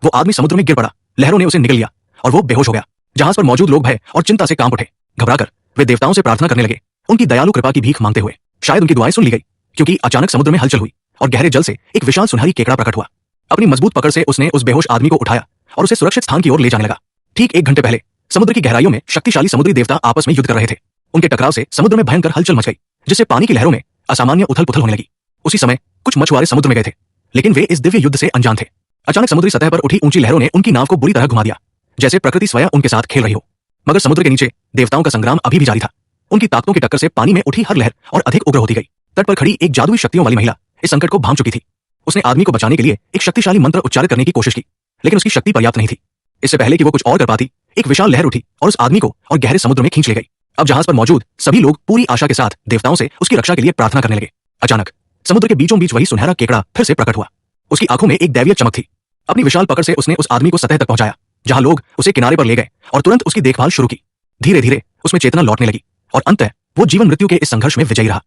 वो आदमी समुद्र में गिर पड़ा, लहरों ने उसे निगल लिया और वो बेहोश हो गया। जहाज पर मौजूद लोग भय और चिंता से कांप उठे। घबराकर वे देवताओं से प्रार्थना करने लगे, उनकी दयालु कृपा की भीख मांगते हुए। शायद उनकी दुआएं सुन ली गई, क्योंकि अचानक समुद्र में हलचल हुई और गहरे जल से एक विशाल सुनहरी केकड़ा प्रकट हुआ। अपनी मजबूत पकड़ से उसने उस बेहोश आदमी को उठाया और उसे सुरक्षित स्थान की ओर ले जाने लगा। ठीक 1 घंटे पहले समुद्र की गहराइयों में शक्तिशाली समुद्री देवता आपस में युद्ध कर रहे थे। उनके टकराव से समुद्र में भयंकर हलचल मच गई, जिससे पानी की लहरों में असामान्य उथल पुथल होने लगी। उसी समय कुछ मछुआरे समुद्र में गए थे, लेकिन वे इस दिव्य युद्ध से अनजान थे। अचानक समुद्री सतह पर उठी ऊंची लहरों ने उनकी नाव को बुरी तरह घुमा दिया, जैसे प्रकृति स्वयं उनके साथ खेल रही हो। मगर समुद्र के नीचे देवताओं का संग्राम अभी भी जारी था। उनकी ताकतों की टक्कर से पानी में उठी हर लहर और अधिक उग्र होती गई। तट पर खड़ी एक जादुई शक्तियों वाली महिला इस संकट को भांप चुकी थी। उसने आदमी को बचाने के लिए एक शक्तिशाली मंत्र उच्चारित करने की कोशिश की, लेकिन उसकी शक्ति पर्याप्त नहीं थी। इससे पहले कि वो कुछ और कर पाती, एक विशाल लहर उठी और उस आदमी को और गहरे समुद्र में खींच ले गई। अब जहाज पर मौजूद सभी लोग पूरी आशा के साथ देवताओं से उसकी रक्षा के लिए प्रार्थना करने लगे। अचानक समुद्र के बीचों बीच वही सुनहरा केकड़ा फिर से प्रकट हुआ। उसकी आंखों में एक दैवीय चमक थी। अपनी विशाल पकड़ से उसने उस आदमी को सतह तक पहुंचाया, जहां लोग उसे किनारे पर ले गए और तुरंत उसकी देखभाल शुरू की। धीरे धीरे उसमें चेतना लौटने लगी और अंततः वो जीवन मृत्यु के इस संघर्ष में विजयी रहा।